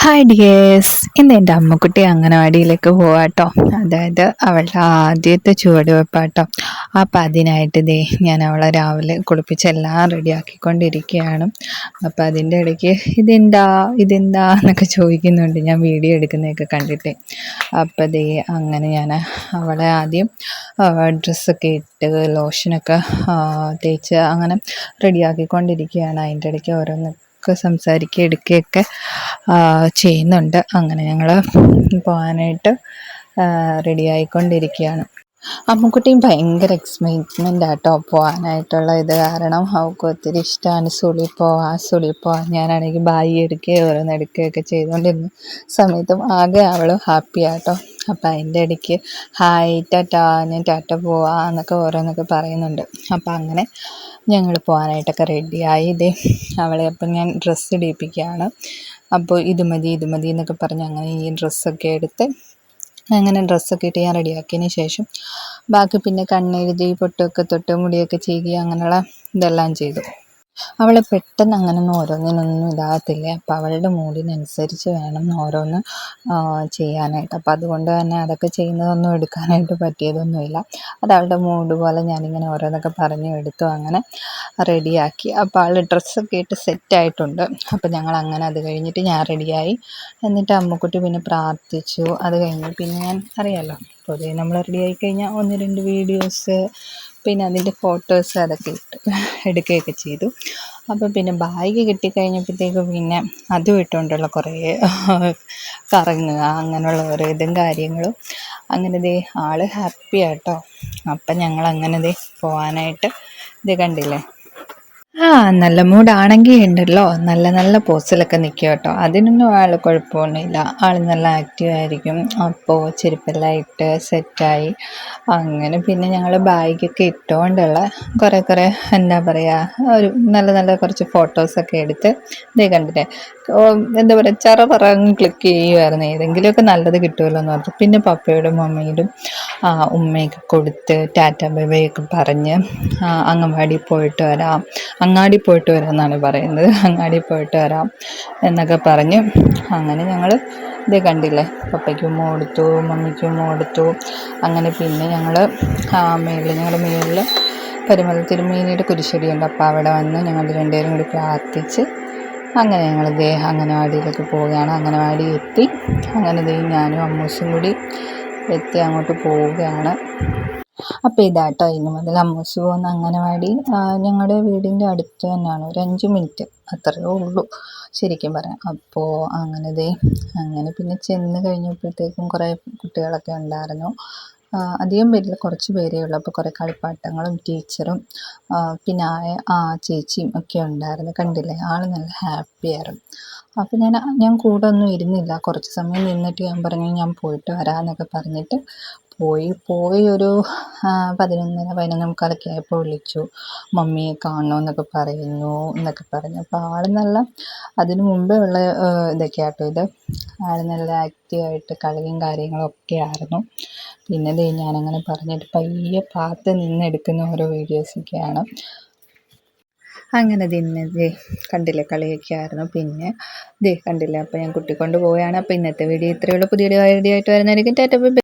Hi dears, ഇന്ന് എൻ്റെ അമ്മക്കുട്ടി അംഗനവാടിയിലേക്ക് പോവാട്ടോ. അതായത് അവളുടെ ആദ്യത്തെ ചുവടുവെപ്പാട്ടോ. അപ്പം അതിനായിട്ട് ഞാൻ അവളെ രാവിലെ കുളിപ്പിച്ച് എല്ലാം റെഡിയാക്കിക്കൊണ്ടിരിക്കുകയാണ്. അപ്പം അതിൻ്റെ ഇടയ്ക്ക് ഇതെന്താ എന്നൊക്കെ ചോദിക്കുന്നുണ്ട്, ഞാൻ വീഡിയോ എടുക്കുന്നതൊക്കെ കണ്ടിട്ട്. അപ്പം അങ്ങനെ ഞാൻ അവളെ ആദ്യം ഡ്രസ്സൊക്കെ ഇട്ട് ലോഷനൊക്കെ തേച്ച് അങ്ങനെ റെഡിയാക്കിക്കൊണ്ടിരിക്കുകയാണ്. അതിൻ്റെ ഇടയ്ക്ക് ഓരോന്നൊക്കെ സംസാരിക്കുക എടുക്കുകയൊക്കെ ചെയ്യുന്നുണ്ട്. അങ്ങനെ ഞങ്ങൾ പോകാനായിട്ട് റെഡി ആയിക്കൊണ്ടിരിക്കുകയാണ്. അമ്മുക്കുട്ടിയും ഭയങ്കര എക്സൈറ്റ്മെൻ്റ് ആട്ടോ പോകാനായിട്ടുള്ള ഇത്, കാരണം അവൾക്ക് ഒത്തിരി ഇഷ്ടമാണ് സ്കൂളിൽ പോവാൻ. ഞാനാണെങ്കിൽ ബായി എടുക്കുകയോ ഓരോന്ന് എടുക്കുകയൊക്കെ ചെയ്തുകൊണ്ടിരുന്ന സമയത്തും ആകെ അവളും ഹാപ്പി ആട്ടോ. അപ്പം അതിൻ്റെ ഇടയ്ക്ക് ഹായ് ടാറ്റാ, ഞാൻ ടാറ്റ പോവാ എന്നൊക്കെ ഓരോന്നൊക്കെ പറയുന്നുണ്ട്. അപ്പം അങ്ങനെ ഞങ്ങൾ പോകാനായിട്ടൊക്കെ റെഡിയായി. അവളെ അപ്പം ഞാൻ ഡ്രസ്സ് ഇടിപ്പിക്കുകയാണ്. അപ്പോൾ ഇത് മതി എന്നൊക്കെ പറഞ്ഞ് അങ്ങനെ ഈ ഡ്രസ്സൊക്കെ എടുത്ത് അങ്ങനെ ഡ്രസ്സൊക്കെ ഇട്ട് ഞാൻ റെഡിയാക്കിയതിന് ശേഷം ബാക്കി പിന്നെ കണ്ണെഴുതി പൊട്ടൊക്കെ തൊട്ട് മുടിയൊക്കെ ചെയ്യുക അങ്ങനെയുള്ള ഇതെല്ലാം ചെയ്തു. അവൾ പെട്ടെന്ന് അങ്ങനൊന്നും ഓരോന്നിനൊന്നും ഇതാകത്തില്ല. അപ്പോൾ അവളുടെ മൂഡിനനുസരിച്ച് വേണം ഓരോന്ന് ചെയ്യാനായിട്ട്. അപ്പോൾ അതുകൊണ്ട് തന്നെ അതൊക്കെ ചെയ്യുന്നതൊന്നും എടുക്കാനായിട്ട് പറ്റിയതൊന്നുമില്ല. അത് അവളുടെ മൂഡ് പോലെ ഞാനിങ്ങനെ ഓരോന്നൊക്കെ പറഞ്ഞു എടുത്തു, അങ്ങനെ റെഡിയാക്കി. അപ്പോൾ ആൾ ഡ്രസ്സൊക്കെ ഇട്ട് സെറ്റായിട്ടുണ്ട്. അപ്പോൾ ഞങ്ങൾ അങ്ങനെ അത് കഴിഞ്ഞിട്ട് ഞാൻ റെഡിയായി. എന്നിട്ട് അമ്മുക്കുട്ടി പിന്നെ പ്രാർത്ഥിച്ചു. അത് കഴിഞ്ഞ് പിന്നെ ഞാൻ അറിയാമല്ലോ, പൊതുവെ നമ്മൾ റെഡിയായി കഴിഞ്ഞാൽ 1-2 വീഡിയോസ് പിന്നെ അതിൻ്റെ ഫോട്ടോസ് അതൊക്കെ എടുക്കുകയൊക്കെ ചെയ്തു. അപ്പോൾ പിന്നെ ബാഗ് കിട്ടിക്കഴിഞ്ഞപ്പോഴത്തേക്കും പിന്നെ അതും ഇട്ടുകൊണ്ടുള്ള കുറേ കറങ്ങുക അങ്ങനെയുള്ള ഓരോ ഇതും കാര്യങ്ങളും. അങ്ങനെ ആൾ ഹാപ്പി ആട്ടോ. അപ്പം ഞങ്ങൾ അങ്ങനെ പോകാനായിട്ട് കണ്ടില്ലേ. നല്ല മൂഡാണെങ്കിൽ ഉണ്ടല്ലോ നല്ല നല്ല പോസിലൊക്കെ നിൽക്കും കേട്ടോ. അതിനൊന്നും ആൾ കുഴപ്പമൊന്നുമില്ല. ആൾ നല്ല ആക്റ്റീവായിരിക്കും. അപ്പോൾ ചെരുപ്പെല്ലാം ഇട്ട് സെറ്റായി. അങ്ങനെ പിന്നെ ഞങ്ങൾ ബാഗൊക്കെ ഇട്ടുകൊണ്ടുള്ള കുറേ എന്താ പറയുക, ഒരു നല്ല കുറച്ച് ഫോട്ടോസൊക്കെ എടുത്ത് കണ്ടില്ലേ. എന്താ പറയുക, ചറപറങ്ങ് ക്ലിക്ക് ചെയ്യുമായിരുന്നു. ഏതെങ്കിലുമൊക്കെ നല്ലത് കിട്ടുമല്ലോ എന്ന് പറഞ്ഞു. പിന്നെ പപ്പയോടും മമ്മിയോടും ഉമ്മയൊക്കെ കൊടുത്ത് ടാറ്റ ബൈ ബൈ ഒക്കെ പറഞ്ഞ് അങ്ങാടി പോയിട്ട് വരാം എന്നാണ് പറയുന്നത്. അങ്ങാടി പോയിട്ട് വരാം എന്നൊക്കെ പറഞ്ഞ് അങ്ങനെ ഞങ്ങൾ കണ്ടില്ലേ, പപ്പയ്ക്ക് ഉമ്മ കൊടുത്തു, മമ്മിക്ക് ഉമ്മ കൊടുത്തു. അങ്ങനെ പിന്നെ ഞങ്ങൾ ഞങ്ങളുടെ മേളിൽ പരിമല തിരുമേനിയുടെ കുരിശടിയുണ്ട്. അപ്പോൾ അവിടെ വന്ന് ഞങ്ങൾ രണ്ടുപേരും കൂടി പ്രാർത്ഥിച്ച് അങ്ങനെ ഞങ്ങൾ അംഗനവാടിയിലേക്ക് പോവുകയാണ്. അംഗനവാടി എത്തി. അങ്ങനെ ഞാനും അമ്മൂസും കൂടി എത്തി അങ്ങോട്ട് പോവുകയാണ്. അപ്പോൾ ഇതാട്ടോ ഇനി മുതൽ അമ്മൂസ് പോകുന്ന അംഗനവാടി ഞങ്ങളുടെ വീടിൻ്റെ അടുത്ത് തന്നെയാണ്. ഒരു 5 മിനിറ്റ് അത്രയേ ഉള്ളൂ ശരിക്കും പറയാം. അപ്പോൾ അങ്ങനെ പിന്നെ ചെന്ന് കഴിഞ്ഞപ്പോഴത്തേക്കും കുറേ കുട്ടികളൊക്കെ ഉണ്ടായിരുന്നു. അധികം പേരിൽ കുറച്ച് പേരേ ഉള്ളൂ. അപ്പോൾ കുറേ കളിപ്പാട്ടങ്ങളും ടീച്ചറും പിന്നെ ചേച്ചിയും ഒക്കെ ഉണ്ടായിരുന്നു. കണ്ടില്ലേ, ആൾ നല്ല ഹാപ്പി ആയിരുന്നു. അപ്പോൾ ഞാൻ കൂടെ ഒന്നും ഇരുന്നില്ല. കുറച്ച് സമയം നിന്നിട്ട് ഞാൻ പറഞ്ഞു ഞാൻ പോയിട്ട് വരാമെന്നൊക്കെ പറഞ്ഞിട്ട് പോയി ഒരു 11:15 ആയപ്പോൾ വിളിച്ചു, മമ്മിയെ കാണണമെന്നൊക്കെ പറഞ്ഞു. അപ്പോൾ ആൾ നല്ല അതിന് മുമ്പേ ഉള്ള ഇതൊക്കെ ആട്ടോ ഇത്. ആൾ നല്ല ആക്റ്റീവായിട്ട് കളിയും കാര്യങ്ങളും ഒക്കെ ആയിരുന്നു. പിന്നെ ഞാനങ്ങനെ പറഞ്ഞിട്ട് പയ്യെ പാത്ത് നിന്നെടുക്കുന്ന ഓരോ വീഡിയോസൊക്കെയാണ്. അങ്ങനെ കണ്ടില്ലേ, കളിയൊക്കെ ആയിരുന്നു. പിന്നെ കണ്ടില്ലേ, അപ്പോൾ ഞാൻ കുട്ടിക്കൊണ്ട് പോവുകയാണ്. അപ്പോൾ ഇന്നത്തെ വീഡിയോ ഇത്രയേ ഉള്ളൂ. പുതിയൊരു വീഡിയോ ആയിട്ട് വരുന്നതായിരിക്കും. Tata bye bye.